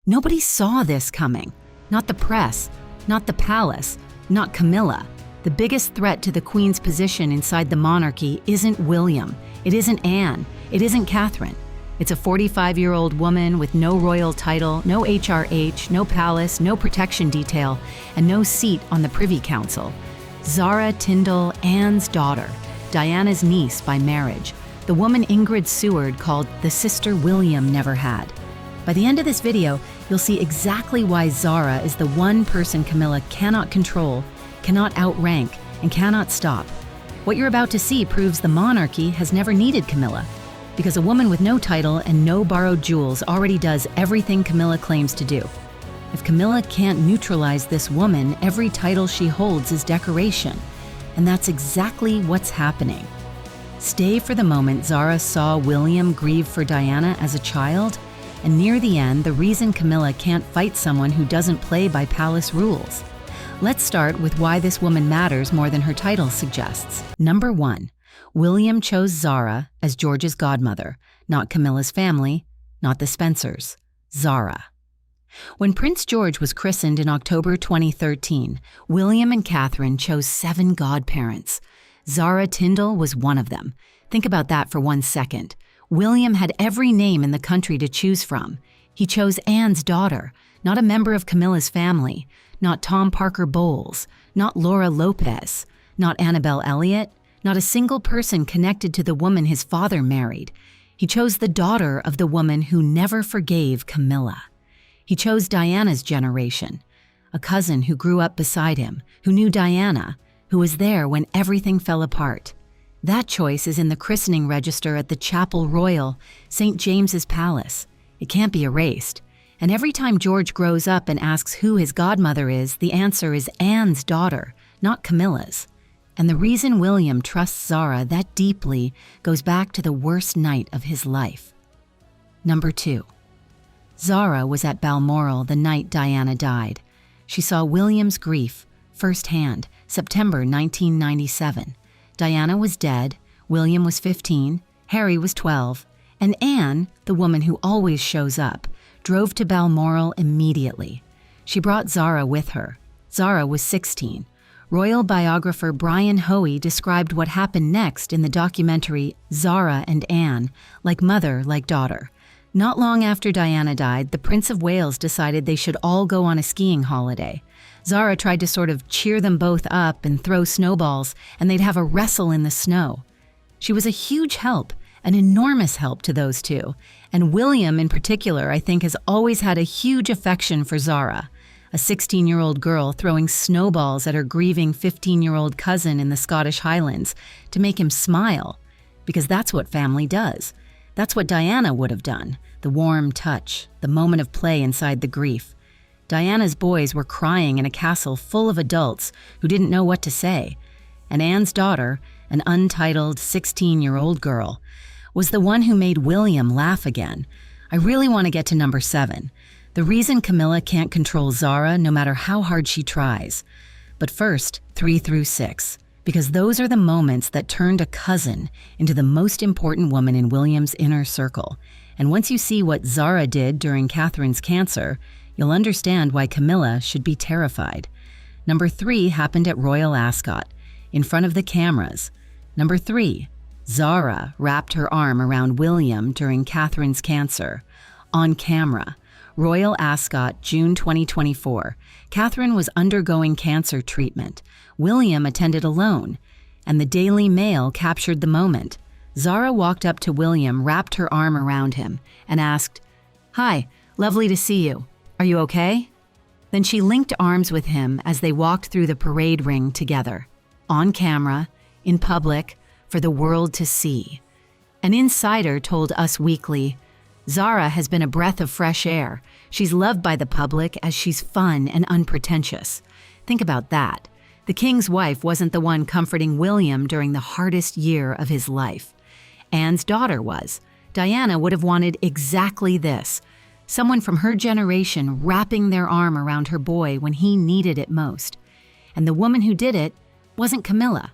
Nobody saw this coming. Not the press, not the palace, not Camilla. The biggest threat to the Queen's position inside the monarchy isn't William, it isn't Anne, it isn't Catherine. It's a 45-year-old woman with no royal title, no HRH, no palace, no protection detail, and no seat on the Privy Council. ZARA TINDALL, Anne's daughter, Diana's niece by marriage, the woman Ingrid Seward called the sister William never had. By the end of this video, you'll see exactly why ZARA is the one person Camilla cannot control, cannot outrank, and cannot stop. What you're about to see proves the monarchy has never needed Camilla, because a woman with no title and no borrowed jewels already does everything Camilla claims to do. If Camilla can't neutralize this woman, every title she holds is decoration, and that's exactly what's happening. Stay for the moment ZARA saw William grieve for Diana as a child, and near the end, the reason Camilla can't fight someone who doesn't play by palace rules. Let's start with why this woman matters more than her title suggests. Number 1. William chose ZARA as George's godmother, not Camilla's family, not the Spencers. ZARA. When Prince George was christened in October 2013, William and Catherine chose 7 godparents. ZARA TINDALL was one of them. Think about that for 1 second. William had every name in the country to choose from. He chose Anne's daughter, not a member of Camilla's family, not Tom Parker Bowles, not Laura Lopez, not Annabelle Elliott, not a single person connected to the woman his father married. He chose the daughter of the woman who never forgave Camilla. He chose Diana's generation, a cousin who grew up beside him, who knew Diana, who was there when everything fell apart. That choice is in the christening register at the Chapel Royal, St. James's Palace. It can't be erased. And every time George grows up and asks who his godmother is, the answer is Anne's daughter, not Camilla's. And the reason William trusts ZARA that deeply goes back to the worst night of his life. Number 2. ZARA was at Balmoral the night Diana died. She saw William's grief firsthand, September 1997. Diana was dead, William was 15, Harry was 12, and Anne, the woman who always shows up, drove to Balmoral immediately. She brought ZARA with her. ZARA was 16. Royal biographer Brian Hoey described what happened next in the documentary ZARA and Anne, like mother, like daughter. Not long after Diana died, the Prince of Wales decided they should all go on a skiing holiday. ZARA tried to sort of cheer them both up and throw snowballs, and they'd have a wrestle in the snow. She was a huge help, an enormous help to those two, and William in particular, I think, has always had a huge affection for ZARA, a 16-year-old girl throwing snowballs at her grieving 15-year-old cousin in the Scottish Highlands to make him smile, because that's what family does. That's what Diana would have done, the warm touch, the moment of play inside the grief. Diana's boys were crying in a castle full of adults who didn't know what to say, and Anne's daughter, an untitled 16-year-old girl, was the one who made William laugh again. I really want to get to number 7, the reason Camilla can't control ZARA no matter how hard she tries. But first, 3 through 6, because those are the moments that turned a cousin into the most important woman in William's inner circle. And once you see what ZARA did during Catherine's cancer, you'll understand why Camilla should be terrified. Number 3 happened at Royal Ascot, in front of the cameras. Number 3, ZARA wrapped her arm around William during Catherine's cancer. On camera. Royal Ascot, June 2024. Catherine was undergoing cancer treatment. William attended alone, and the Daily Mail captured the moment. ZARA walked up to William, wrapped her arm around him, and asked, "Hi, lovely to see you. Are you okay?" Then she linked arms with him as they walked through the parade ring together, on camera, in public, for the world to see. An insider told Us Weekly, "ZARA has been a breath of fresh air. She's loved by the public as she's fun and unpretentious." Think about that. The king's wife wasn't the one comforting William during the hardest year of his life. Anne's daughter was. Diana would have wanted exactly this. Someone from her generation wrapping their arm around her boy when he needed it most. And the woman who did it wasn't Camilla.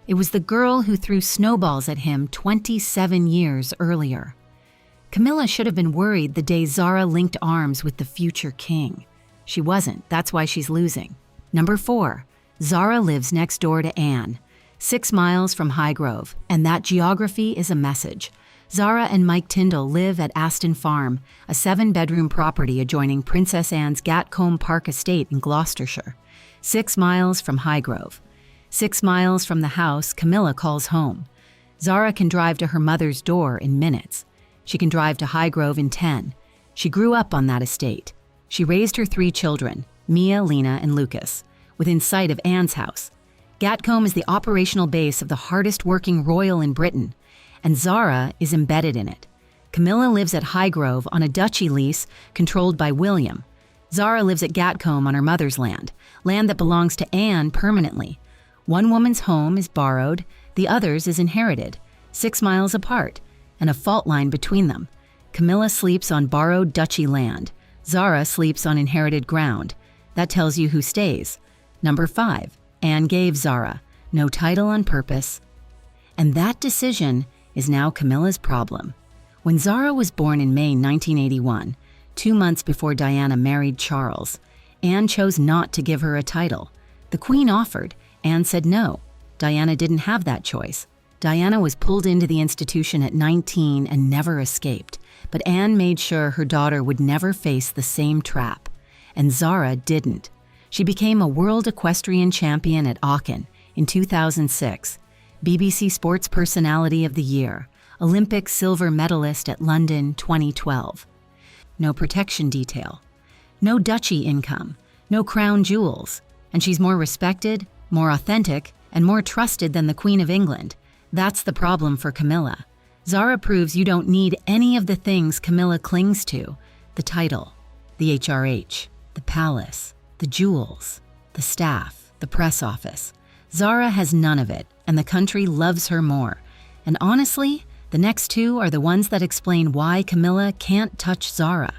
It was the girl who threw snowballs at him 27 years earlier. Camilla should have been worried the day Zara linked arms with the future king. She wasn't, that's why she's losing. Number 4, Zara lives next door to Anne, 6 miles from Highgrove, and that geography is a message. Zara and Mike Tyndall live at Aston Farm, a 7-bedroom property adjoining Princess Anne's Gatcombe Park estate in Gloucestershire. 6 miles from Highgrove. 6 miles from the house Camilla calls home. Zara can drive to her mother's door in minutes. She can drive to Highgrove in 10. She grew up on that estate. She raised her 3 children, Mia, Lena, and Lucas, within sight of Anne's house. Gatcombe is the operational base of the hardest working royal in Britain, and Zara is embedded in it. Camilla lives at Highgrove on a duchy lease controlled by William. Zara lives at Gatcombe on her mother's land that belongs to Anne permanently. One woman's home is borrowed, the other's is inherited, 6 miles apart, and a fault line between them. Camilla sleeps on borrowed duchy land. Zara sleeps on inherited ground. That tells you who stays. Number 5, Anne gave Zara no title on purpose. And that decision is now Camilla's problem. When Zara was born in May 1981, 2 months before Diana married Charles, Anne chose not to give her a title. The Queen offered. Anne said no. Diana didn't have that choice. Diana was pulled into the institution at 19 and never escaped, but Anne made sure her daughter would never face the same trap. And Zara didn't. She became a world equestrian champion at Aachen in 2006, BBC Sports Personality of the Year, Olympic silver medalist at London 2012. No protection detail, no duchy income, no crown jewels, and she's more respected, more authentic, and more trusted than the Queen of England. That's the problem for Camilla. Zara proves you don't need any of the things Camilla clings to: the title, the HRH, the palace, the jewels, the staff, the press office. Zara has none of it, and the country loves her more. And honestly, the next 2 are the ones that explain why Camilla can't touch Zara.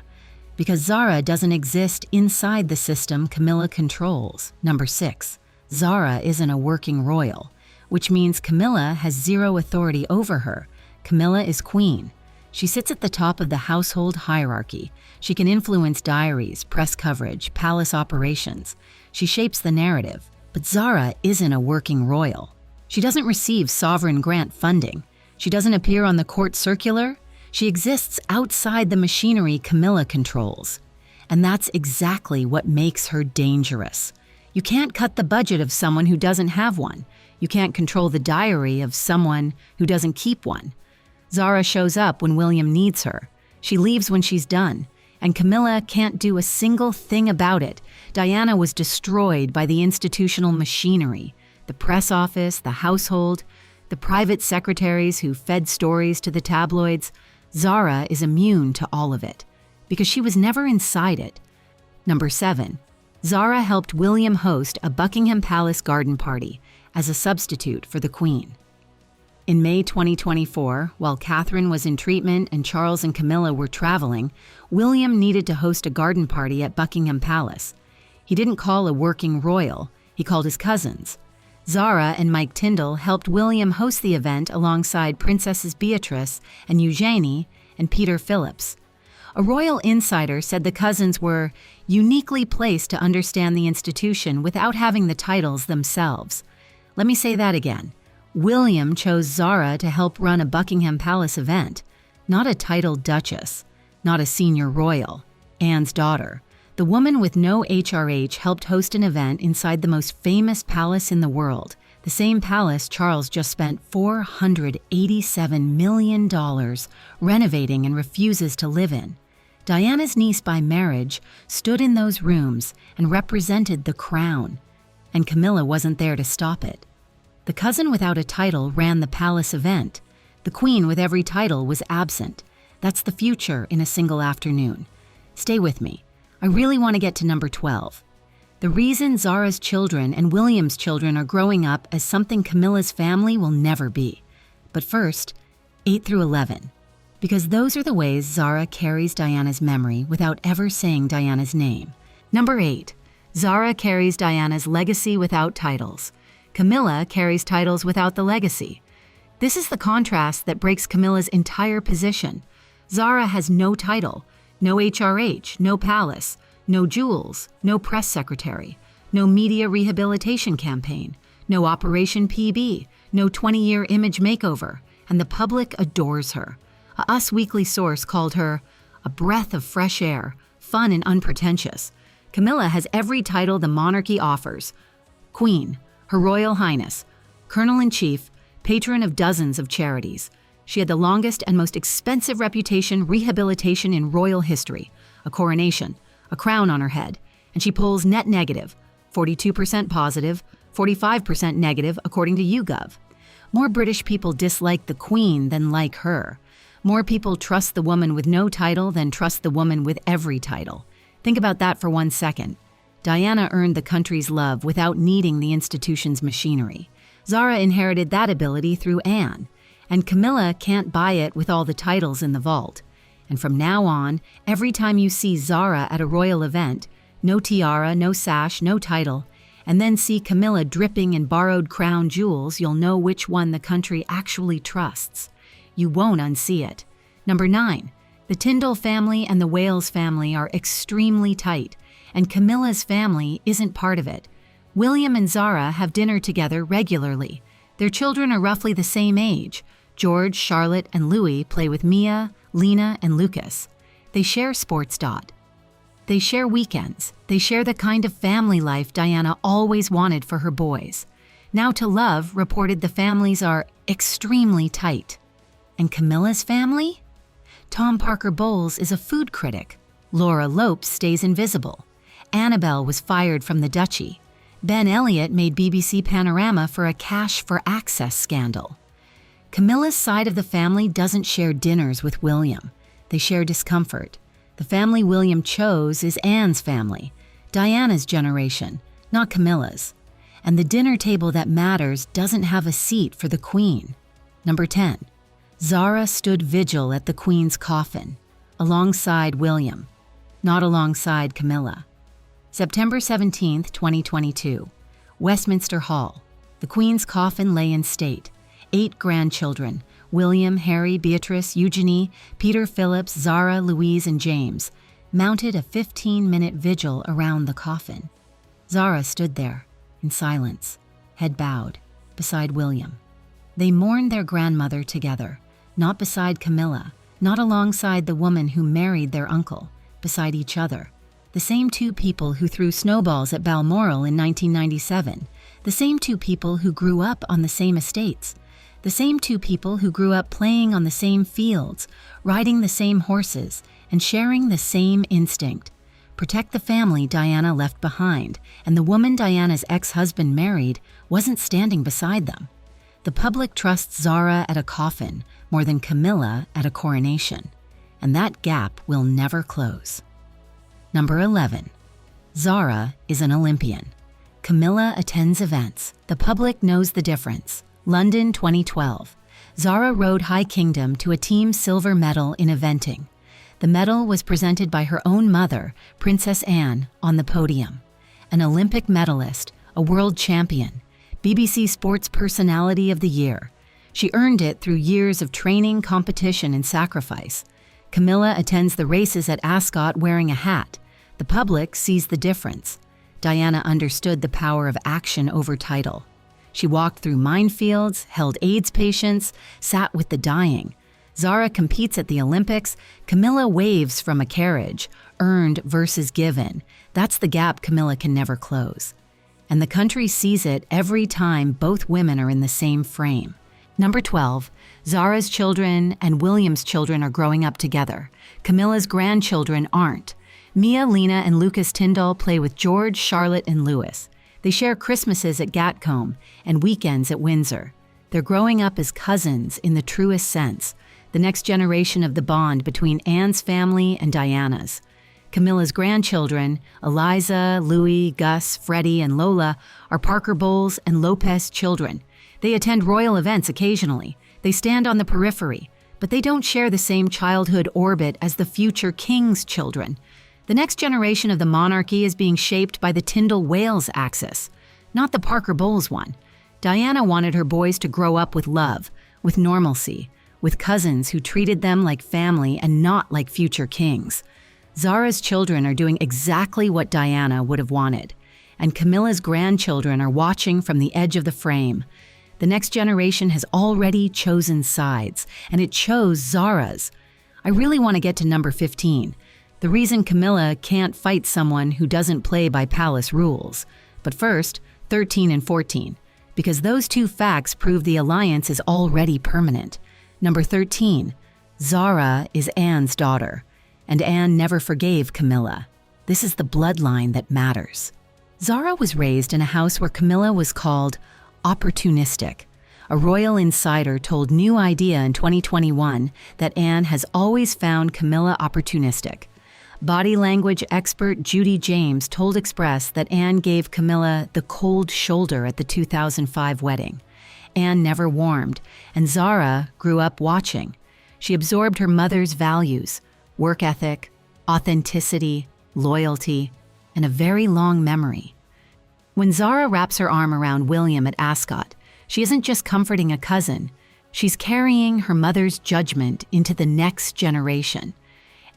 Because Zara doesn't exist inside the system Camilla controls. Number 6, Zara isn't a working royal, which means Camilla has 0 authority over her. Camilla is queen. She sits at the top of the household hierarchy. She can influence diaries, press coverage, palace operations. She shapes the narrative. But Zara isn't a working royal. She doesn't receive sovereign grant funding. She doesn't appear on the court circular. She exists outside the machinery Camilla controls. And that's exactly what makes her dangerous. You can't cut the budget of someone who doesn't have one. You can't control the diary of someone who doesn't keep one. Zara shows up when William needs her. She leaves when she's done. And Camilla can't do a single thing about it. Diana was destroyed by the institutional machinery, the press office, the household, the private secretaries who fed stories to the tabloids. Zara is immune to all of it, because she was never inside it. Number 7, Zara helped William host a Buckingham Palace garden party as a substitute for the Queen. In May 2024, while Catherine was in treatment and Charles and Camilla were traveling, William needed to host a garden party at Buckingham Palace. He didn't call a working royal, he called his cousins. Zara and Mike Tyndall helped William host the event alongside Princesses Beatrice and Eugenie and Peter Phillips. A royal insider said the cousins were uniquely placed to understand the institution without having the titles themselves. Let me say that again. William chose Zara to help run a Buckingham Palace event, not a titled duchess, not a senior royal, Anne's daughter. The woman with no HRH helped host an event inside the most famous palace in the world, the same palace Charles just spent $487 million renovating and refuses to live in. Diana's niece by marriage stood in those rooms and represented the crown, and Camilla wasn't there to stop it. The cousin without a title ran the palace event. The queen with every title was absent. That's the future in a single afternoon. Stay with me. I really want to get to number 12. The reason Zara's children and William's children are growing up as something Camilla's family will never be. But first, 8 through 11. Because those are the ways Zara carries Diana's memory without ever saying Diana's name. Number 8. Zara carries Diana's legacy without titles. Camilla carries titles without the legacy. This is the contrast that breaks Camilla's entire position. ZARA has no title, no HRH, no palace, no jewels, no press secretary, no media rehabilitation campaign, no Operation PB, no 20-year image makeover, and the public adores her. A Us Weekly source called her a breath of fresh air, fun and unpretentious. Camilla has every title the monarchy offers: Queen, Her Royal Highness, Colonel-in-Chief, patron of dozens of charities. She had the longest and most expensive reputation rehabilitation in royal history, a coronation, a crown on her head, and she polls net negative, 42% positive, 45% negative according to YouGov. More British people dislike the Queen than like her. More people trust the woman with no title than trust the woman with every title. Think about that for 1 second. Diana earned the country's love without needing the institution's machinery. ZARA inherited that ability through Anne, and Camilla can't buy it with all the titles in the vault. And from now on, every time you see ZARA at a royal event, no tiara, no sash, no title, and then see Camilla dripping in borrowed crown jewels, you'll know which one the country actually trusts. You won't unsee it. Number 9. The Tindall family and the Wales family are extremely tight, and Camilla's family isn't part of it. William and ZARA have dinner together regularly. Their children are roughly the same age. George, Charlotte, and Louis play with Mia, Lena, and Lucas. They share sports. They share weekends. They share the kind of family life Diana always wanted for her boys. Now to Love reported the families are extremely tight. And Camilla's family? Tom Parker Bowles is a food critic. Laura Lopes stays invisible. Annabelle was fired from the Duchy. Ben Elliott made BBC Panorama for a cash for access scandal. Camilla's side of the family doesn't share dinners with William. They share discomfort. The family William chose is Anne's family, Diana's generation, not Camilla's. And the dinner table that matters doesn't have a seat for the Queen. Number 10. ZARA stood vigil at the Queen's coffin, alongside William, not alongside Camilla. September 17, 2022. Westminster Hall. The Queen's coffin lay in state. 8 grandchildren, William, Harry, Beatrice, Eugenie, Peter, Phillips, ZARA, Louise, and James, mounted a 15-minute vigil around the coffin. ZARA stood there, in silence, head bowed, beside William. They mourned their grandmother together, not beside Camilla, not alongside the woman who married their uncle, beside each other. The same 2 people who threw snowballs at Balmoral in 1997, the same 2 people who grew up on the same estates, the same 2 people who grew up playing on the same fields, riding the same horses, and sharing the same instinct. Protect the family Diana left behind, and the woman Diana's ex-husband married wasn't standing beside them. The public trusts ZARA at a coffin more than Camilla at a coronation, and that gap will never close. Number 11. ZARA is an Olympian. Camilla attends events. The public knows the difference. London 2012. ZARA rode High Kingdom to a team silver medal in eventing. The medal was presented by her own mother, Princess Anne, on the podium. An Olympic medalist, a world champion, BBC Sports Personality of the Year. She earned it through years of training, competition, and sacrifice. Camilla attends the races at Ascot wearing a hat. The public sees the difference. Diana understood the power of action over title. She walked through minefields, held AIDS patients, sat with the dying. ZARA competes at the Olympics. Camilla waves from a carriage. Earned versus given. That's the gap Camilla can never close. And the country sees it every time both women are in the same frame. Number 12. ZARA's children and William's children are growing up together. Camilla's grandchildren aren't. Mia, Lena, and Lucas Tindall play with George, Charlotte, and Louis. They share Christmases at Gatcombe and weekends at Windsor. They're growing up as cousins in the truest sense, the next generation of the bond between Anne's family and Diana's. Camilla's grandchildren, Eliza, Louis, Gus, Freddie, and Lola, are Parker Bowles and Lopez children. They attend royal events occasionally. They stand on the periphery, but they don't share the same childhood orbit as the future king's children. The next generation of the monarchy is being shaped by the Tindall-Wales axis, not the Parker Bowles one. Diana wanted her boys to grow up with love, with normalcy, with cousins who treated them like family and not like future kings. Zara's children are doing exactly what Diana would have wanted, and Camilla's grandchildren are watching from the edge of the frame. The next generation has already chosen sides, and it chose Zara's. I really want to get to number 15, the reason Camilla can't fight someone who doesn't play by palace rules. But first, 13 and 14, because those two facts prove the alliance is already permanent. Number 13, Zara is Anne's daughter, and Anne never forgave Camilla. This is the bloodline that matters. Zara was raised in a house where Camilla was called opportunistic. A royal insider told New Idea in 2021 that Anne has always found Camilla opportunistic. Body language expert Judy James told Express that Anne gave Camilla the cold shoulder at the 2005 wedding. Anne never warmed, and Zara grew up watching. She absorbed her mother's values, work ethic, authenticity, loyalty, and a very long memory. When Zara wraps her arm around William at Ascot, she isn't just comforting a cousin, she's carrying her mother's judgment into the next generation.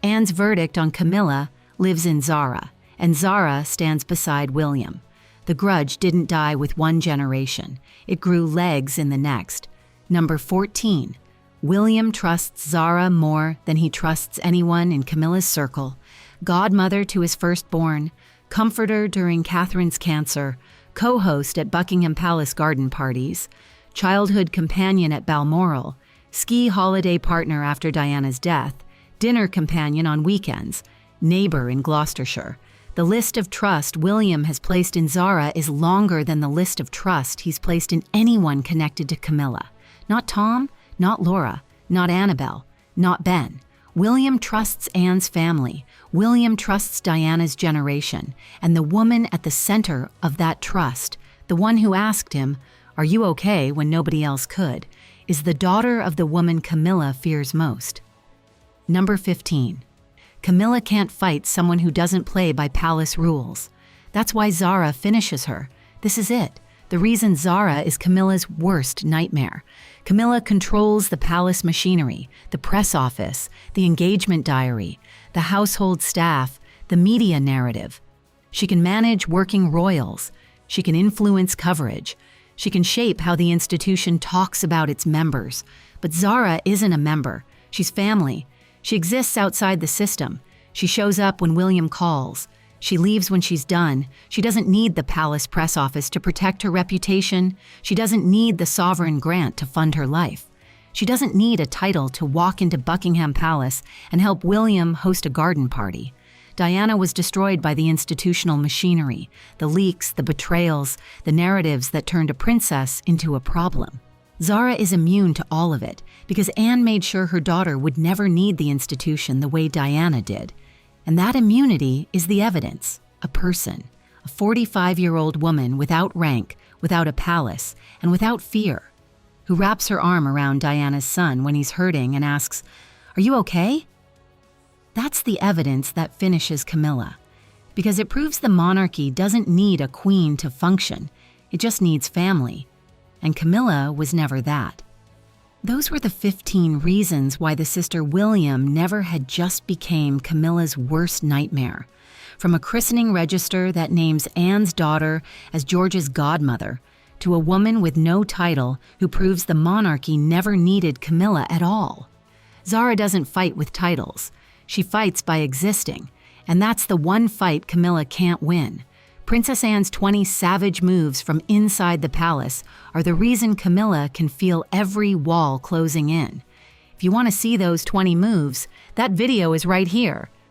Anne's verdict on Camilla lives in Zara, and Zara stands beside William. The grudge didn't die with one generation. It grew legs in the next. Number 14. William trusts Zara more than he trusts anyone in Camilla's circle. Godmother to his firstborn, comforter during Catherine's cancer, co-host at Buckingham Palace garden parties, childhood companion at Balmoral, ski holiday partner after Diana's death, dinner companion on weekends, neighbor in Gloucestershire. The list of trust William has placed in Zara is longer than the list of trust he's placed in anyone connected to Camilla. Not Tom, not Laura, not Annabelle, not Ben. William trusts Anne's family. William trusts Diana's generation. And the woman at the center of that trust, the one who asked him, "Are you okay?" when nobody else could, is the daughter of the woman Camilla fears most. Number 15. Camilla can't fight someone who doesn't play by palace rules. That's why Zara finishes her. This is it. The reason Zara is Camilla's worst nightmare. Camilla controls the palace machinery, the press office, the engagement diary, the household staff, the media narrative. She can manage working royals. She can influence coverage. She can shape how the institution talks about its members. But Zara isn't a member. She's family. She exists outside the system. She shows up when William calls. She leaves when she's done. She doesn't need the palace press office to protect her reputation. She doesn't need the sovereign grant to fund her life. She doesn't need a title to walk into Buckingham Palace and help William host a garden party. Diana was destroyed by the institutional machinery, the leaks, the betrayals, the narratives that turned a princess into a problem. Zara is immune to all of it because Anne made sure her daughter would never need the institution the way Diana did. And that immunity is the evidence, a person, a 45-year-old woman without rank, without a palace, and without fear, who wraps her arm around Diana's son when he's hurting and asks, "Are you okay?" That's the evidence that finishes Camilla, because it proves the monarchy doesn't need a queen to function, it just needs family. And Camilla was never that. Those were the 15 reasons why the sister William never had just became Camilla's worst nightmare. From a christening register that names Anne's daughter as George's godmother, to a woman with no title who proves the monarchy never needed Camilla at all. Zara doesn't fight with titles. She fights by existing, and that's the one fight Camilla can't win. Princess Anne's 20 savage moves from inside the palace are the reason Camilla can feel every wall closing in. If you want to see those 20 moves, that video is right here.